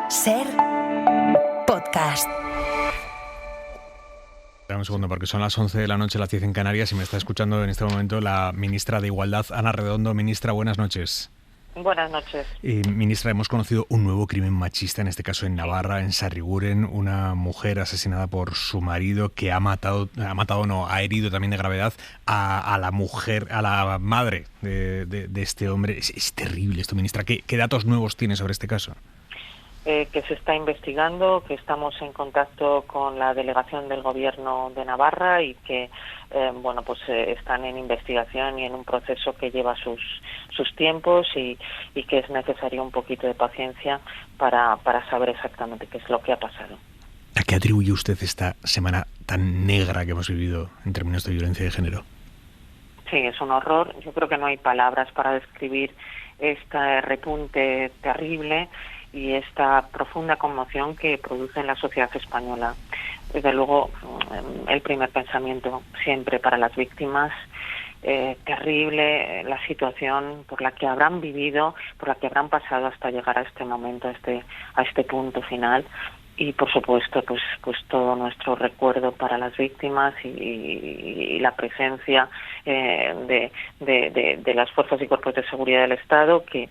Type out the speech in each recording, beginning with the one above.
Ser podcast. Un segundo, porque son las 11 de la noche, las 10 en Canarias, y me está escuchando en este momento la ministra de Igualdad, Ana Redondo. Ministra, buenas noches. Buenas noches. Ministra, hemos conocido un nuevo crimen machista, en este caso en Navarra, en Sarriguren, una mujer asesinada por su marido que ha herido también de gravedad a la mujer, a la madre de este hombre. Es terrible esto, ministra. ¿Qué datos nuevos tiene sobre este caso? Que se está investigando, que estamos en contacto con la delegación del Gobierno de Navarra y que están en investigación y en un proceso que lleva sus tiempos y que es necesario un poquito de paciencia para saber exactamente qué es lo que ha pasado. ¿A qué atribuye usted esta semana tan negra que hemos vivido en términos de violencia de género? Sí, es un horror. Yo creo que no hay palabras para describir este repunte terrible y esta profunda conmoción que produce en la sociedad española. Desde luego, el primer pensamiento siempre para las víctimas, terrible la situación por la que habrán vivido, por la que habrán pasado hasta llegar a este momento, a este punto final. Y por supuesto, pues todo nuestro recuerdo para las víctimas y la presencia de las fuerzas y cuerpos de seguridad del Estado que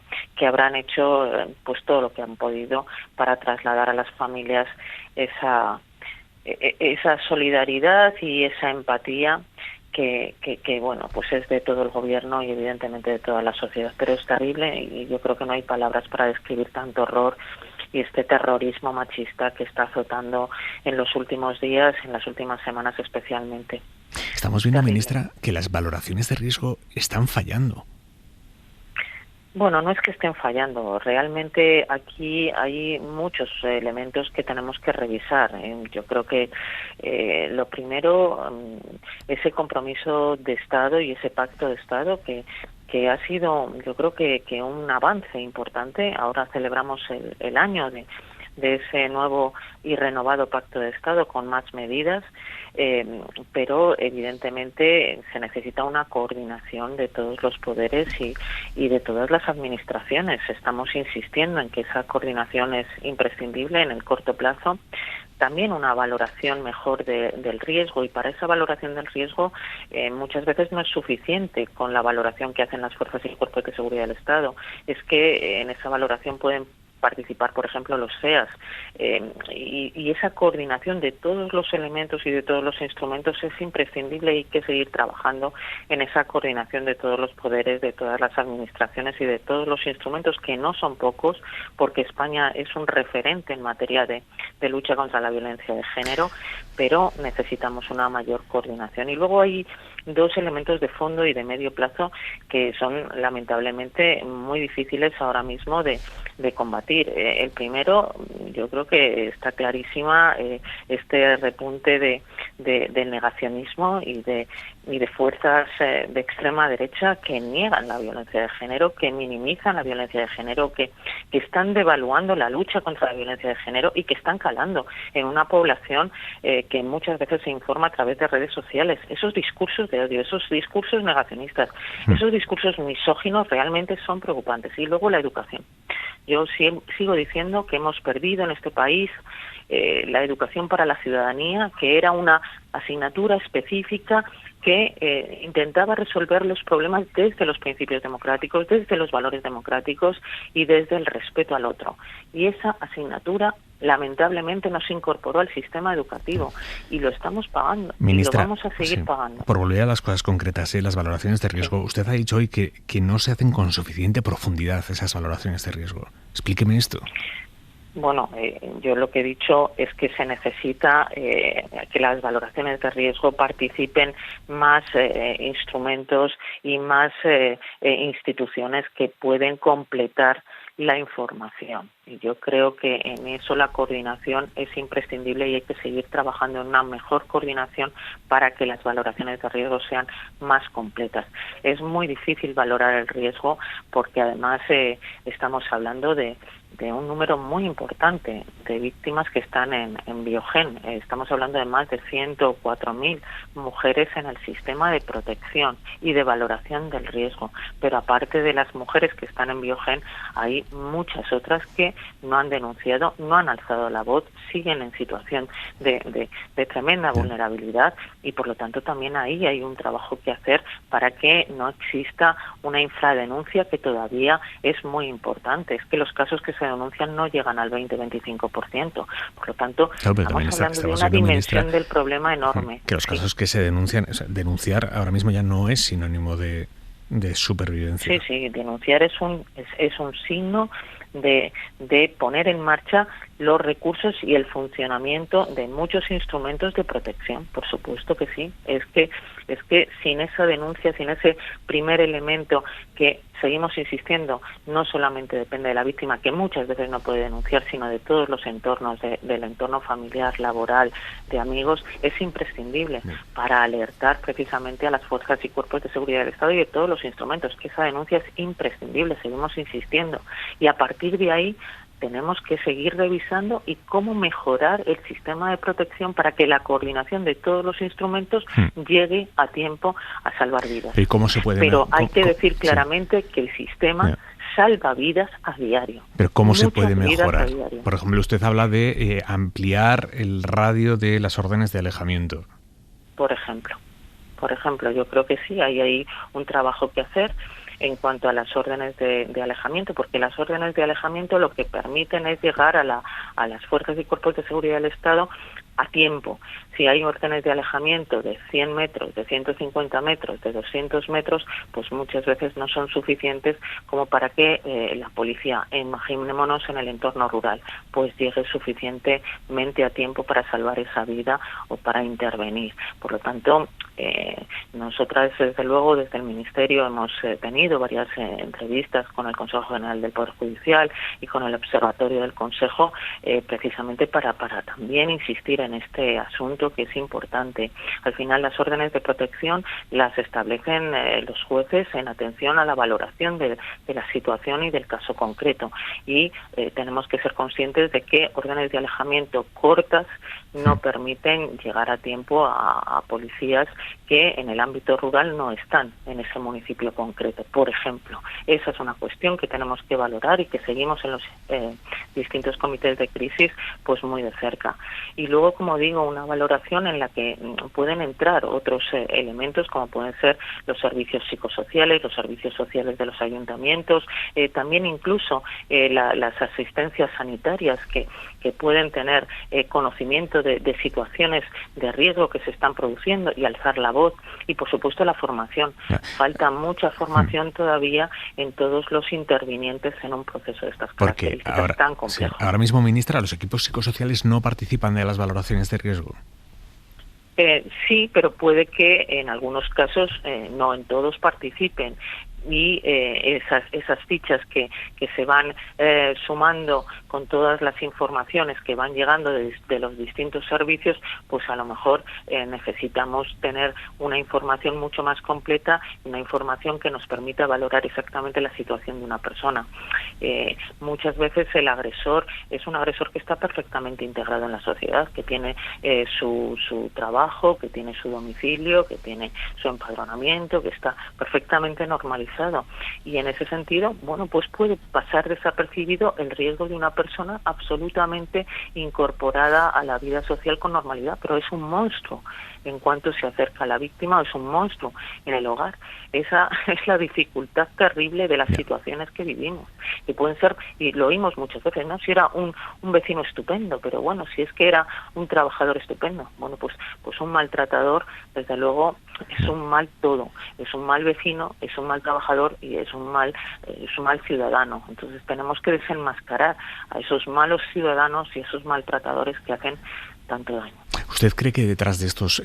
habrán hecho pues todo lo que han podido para trasladar a las familias esa solidaridad y esa empatía que pues es de todo el gobierno y evidentemente de toda la sociedad. Pero es terrible y yo creo que no hay palabras para describir tanto horror y este terrorismo machista que está azotando en los últimos días, en las últimas semanas especialmente. Estamos viendo, ministra, que las valoraciones de riesgo están fallando. Bueno, no es que estén fallando. Realmente aquí hay muchos elementos que tenemos que revisar. Yo creo que lo primero, ese compromiso de Estado y ese pacto de Estado que ha sido, yo creo que un avance importante. Ahora celebramos el año de ese nuevo y renovado pacto de Estado con más medidas, pero evidentemente se necesita una coordinación de todos los poderes y de todas las administraciones. Estamos insistiendo en que esa coordinación es imprescindible en el corto plazo. También una valoración mejor del riesgo, y para esa valoración del riesgo muchas veces no es suficiente con la valoración que hacen las fuerzas y cuerpos de seguridad del Estado. Es que en esa valoración pueden participar, por ejemplo, los SEAS, y esa coordinación de todos los elementos y de todos los instrumentos es imprescindible y hay que seguir trabajando en esa coordinación de todos los poderes, de todas las administraciones y de todos los instrumentos, que no son pocos, porque España es un referente en materia de lucha contra la violencia de género, pero necesitamos una mayor coordinación. Y luego hay dos elementos de fondo y de medio plazo que son lamentablemente muy difíciles ahora mismo de combatir. El primero, yo creo que está clarísima este repunte del negacionismo y de fuerzas de extrema derecha que niegan la violencia de género, que minimizan la violencia de género, que están devaluando la lucha contra la violencia de género y que están calando en una población que muchas veces se informa a través de redes sociales. Esos discursos de odio, esos discursos negacionistas, esos discursos misóginos realmente son preocupantes. Y luego la educación. Yo sigo diciendo que hemos perdido en este país la educación para la ciudadanía, que era una asignatura específica que intentaba resolver los problemas desde los principios democráticos, desde los valores democráticos y desde el respeto al otro. Y esa asignatura lamentablemente no se incorporó al sistema educativo y lo estamos pagando. Ministra, y lo vamos a seguir pagando. Por volver a las cosas concretas, las valoraciones de riesgo, usted ha dicho hoy que no se hacen con suficiente profundidad esas valoraciones de riesgo. Explíqueme esto. Bueno, yo lo que he dicho es que se necesita que las valoraciones de riesgo participen más instrumentos y más instituciones que pueden completar la información. Y yo creo que en eso la coordinación es imprescindible y hay que seguir trabajando en una mejor coordinación para que las valoraciones de riesgo sean más completas. Es muy difícil valorar el riesgo porque además estamos hablando de de un número muy importante de víctimas que están en Biogen. Estamos hablando de más de 104.000 mujeres en el sistema de protección y de valoración del riesgo. Pero aparte de las mujeres que están en Biogen, hay muchas otras que no han denunciado, no han alzado la voz, siguen en situación de tremenda vulnerabilidad, y por lo tanto también ahí hay un trabajo que hacer para que no exista una infradenuncia, que todavía es muy importante. Es que los casos que se denuncian no llegan al 20-25%. Por lo tanto, claro, estamos hablando de una dimensión del problema enorme. Que los casos que se denuncian, o sea, denunciar ahora mismo ya no es sinónimo de supervivencia. Sí, denunciar es un signo de poner en marcha los recursos y el funcionamiento de muchos instrumentos de protección. Por supuesto que sí. Es que sin esa denuncia, sin ese primer elemento que seguimos insistiendo, no solamente depende de la víctima, que muchas veces no puede denunciar, sino de todos los entornos, del entorno familiar, laboral, de amigos, es imprescindible para alertar precisamente a las fuerzas y cuerpos de seguridad del Estado y de todos los instrumentos. Que esa denuncia es imprescindible, seguimos insistiendo. Y a partir de ahí tenemos que seguir revisando y cómo mejorar el sistema de protección para que la coordinación de todos los instrumentos llegue a tiempo a salvar vidas. ¿Y cómo se puede? Pero hay que decir claramente que el sistema salva vidas a diario. Pero ¿cómo se puede mejorar? Por ejemplo, usted habla de ampliar el radio de las órdenes de alejamiento. Por ejemplo, yo creo que sí, hay ahí un trabajo que hacer en cuanto a las órdenes de alejamiento, porque las órdenes de alejamiento lo que permiten es llegar a las fuerzas y cuerpos de seguridad del Estado a tiempo. Si hay órdenes de alejamiento de 100 metros, de 150 metros, de 200 metros, pues muchas veces no son suficientes como para que la policía, imaginémonos en el entorno rural, pues llegue suficientemente a tiempo para salvar esa vida o para intervenir. Por lo tanto, nosotras, desde luego, desde el Ministerio hemos tenido varias entrevistas con el Consejo General del Poder Judicial y con el Observatorio del Consejo, precisamente para también insistir en este asunto, que es importante. Al final, las órdenes de protección las establecen los jueces en atención a la valoración de la situación y del caso concreto. Y tenemos que ser conscientes de que órdenes de alejamiento cortas no permiten llegar a tiempo a policías que en el ámbito rural no están en ese municipio concreto, por ejemplo. Esa es una cuestión que tenemos que valorar y que seguimos en los distintos comités de crisis pues muy de cerca. Y luego, como digo, una valoración en la que pueden entrar otros elementos, como pueden ser los servicios psicosociales, los servicios sociales de los ayuntamientos, también incluso las asistencias sanitarias que pueden tener conocimiento de situaciones de riesgo que se están produciendo y alzar la voz, y por supuesto la formación. Falta mucha formación todavía en todos los intervinientes en un proceso de estas características tan complejo. Sí, ahora mismo, ministra, los equipos psicosociales no participan de las valoraciones de riesgo. Sí, pero puede que en algunos casos, no en todos, participen. Y esas fichas que se van sumando con todas las informaciones que van llegando de los distintos servicios, pues a lo mejor necesitamos tener una información mucho más completa, una información que nos permita valorar exactamente la situación de una persona. Muchas veces el agresor es un agresor que está perfectamente integrado en la sociedad, que tiene su trabajo, que tiene su domicilio, que tiene su empadronamiento, que está perfectamente normalizado. Y en ese sentido, bueno, pues puede pasar desapercibido el riesgo de una persona absolutamente incorporada a la vida social con normalidad, pero es un monstruo en cuanto se acerca a la víctima, es un monstruo en el hogar. Esa es la dificultad terrible de las situaciones que vivimos, que pueden ser, y lo oímos muchas veces, ¿no? Si era un vecino estupendo, pero bueno, si es que era un trabajador estupendo, bueno, pues un maltratador, desde luego, es un mal todo, es un mal vecino, es un mal trabajador y es un mal ciudadano. Entonces tenemos que desenmascarar a esos malos ciudadanos y esos maltratadores que hacen tanto daño. ¿Usted cree que detrás de estos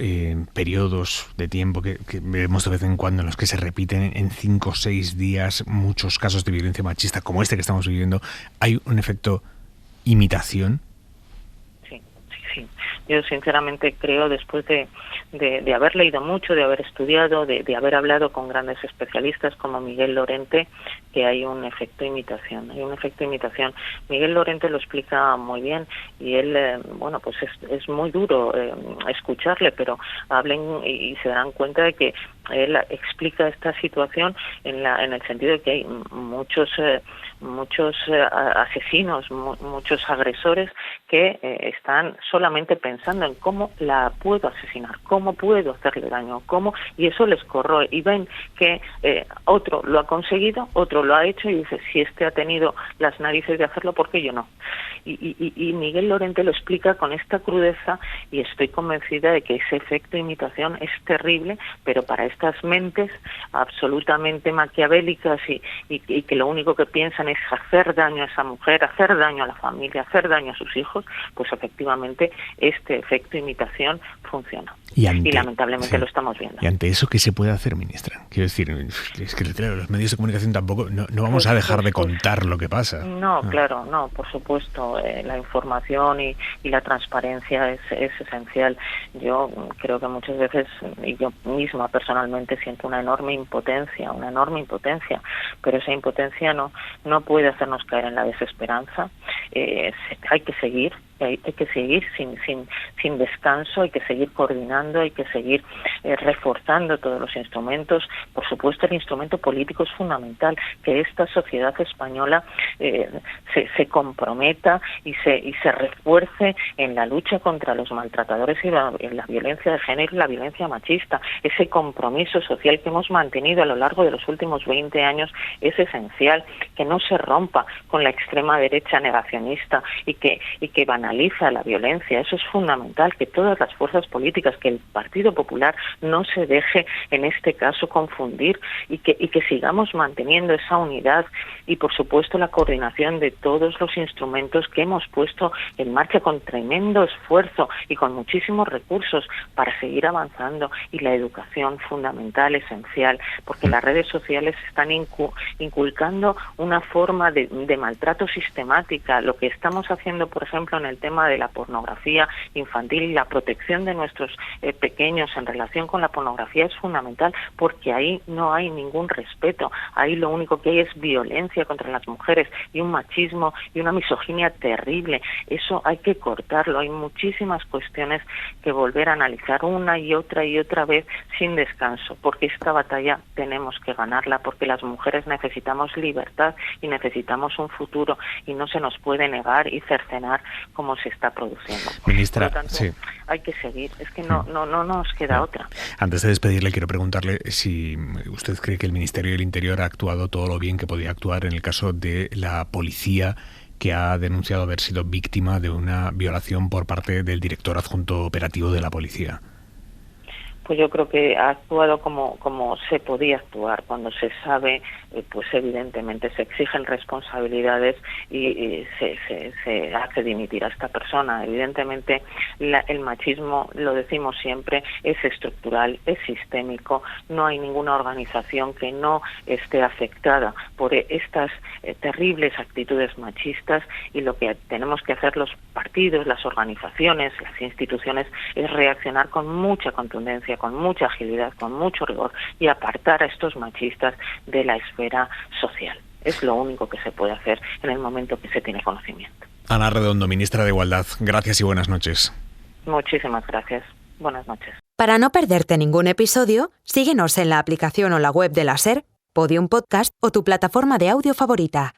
periodos de tiempo que vemos de vez en cuando, en los que se repiten en 5 o 6 días muchos casos de violencia machista como este que estamos viviendo, hay un efecto imitación? Sí. Yo sinceramente creo, después de haber leído mucho, de haber estudiado, de haber hablado con grandes especialistas como Miguel Lorente, que hay un efecto imitación. Miguel Lorente lo explica muy bien y él, pues es muy duro escucharle, pero hablen y se darán cuenta de que él explica esta situación en el sentido de que hay muchos asesinos, muchos agresores que están solamente pensando en cómo la puedo asesinar, cómo puedo hacerle daño, y eso les corroe, y ven que otro lo ha conseguido, otro lo ha hecho, y dice, si este ha tenido las narices de hacerlo, ¿por qué yo no? Y Miguel Lorente lo explica con esta crudeza, y estoy convencida de que ese efecto imitación es terrible, pero para estas mentes absolutamente maquiavélicas y que lo único que piensan es hacer daño a esa mujer, hacer daño a la familia, hacer daño a sus hijos, pues efectivamente este efecto imitación funciona. Y lamentablemente lo estamos viendo. Y ante eso, ¿qué se puede hacer, ministra? Quiero decir, es que claro, los medios de comunicación tampoco, no vamos a dejar de contar lo que pasa. Claro, por supuesto, la información y la transparencia es esencial. Yo creo que muchas veces, y yo misma personalmente siento una enorme impotencia, pero esa impotencia no puede hacernos caer en la desesperanza. Hay que seguir sin descanso, hay que seguir coordinando, hay que seguir reforzando todos los instrumentos. Por supuesto, el instrumento político es fundamental, que esta sociedad española se comprometa y se refuerce en la lucha contra los maltratadores y la violencia de género y la violencia machista. Ese compromiso social que hemos mantenido a lo largo de los últimos 20 años es esencial, que no se rompa con la extrema derecha negacionista y que banaliza la violencia. Eso es fundamental, que todas las fuerzas políticas, que el Partido Popular no se deje en este caso confundir y que sigamos manteniendo esa unidad y, por supuesto, la coordinación de todos los instrumentos que hemos puesto en marcha con tremendo esfuerzo y con muchísimos recursos para seguir avanzando, y la educación fundamental, esencial, porque las redes sociales están inculcando una forma de maltrato sistemática. Lo que estamos haciendo, por ejemplo, en el tema de la pornografía infantil y la protección de nuestros pequeños en relación con la pornografía es fundamental, porque ahí no hay ningún respeto, ahí lo único que hay es violencia contra las mujeres y un machismo y una misoginia terrible. Eso hay que cortarlo. Hay muchísimas cuestiones que volver a analizar una y otra vez sin descanso, porque esta batalla tenemos que ganarla, porque las mujeres necesitamos libertad y necesitamos un futuro, y no se nos puede negar y cercenar como se está produciendo. Ministra, por lo tanto, sí, hay que seguir, es que no nos queda otra. Antes de despedirle, quiero preguntarle si usted cree que el Ministerio del Interior ha actuado todo lo bien que podía actuar en el caso de la policía que ha denunciado haber sido víctima de una violación por parte del director adjunto operativo de la policía. Pues yo creo que ha actuado como se podía actuar, cuando se sabe, pues evidentemente se exigen responsabilidades y se hace dimitir a esta persona. Evidentemente el machismo, lo decimos siempre, es estructural, es sistémico, no hay ninguna organización que no esté afectada por estas terribles actitudes machistas, y lo que tenemos que hacer los partidos, las organizaciones, las instituciones, es reaccionar con mucha contundencia, con mucha agilidad, con mucho rigor, y apartar a estos machistas de la esfera social. Es lo único que se puede hacer en el momento que se tiene conocimiento. Ana Redondo, ministra de Igualdad, gracias y buenas noches. Muchísimas gracias. Buenas noches. Para no perderte ningún episodio, síguenos en la aplicación o la web de la SER, Podium Podcast o tu plataforma de audio favorita.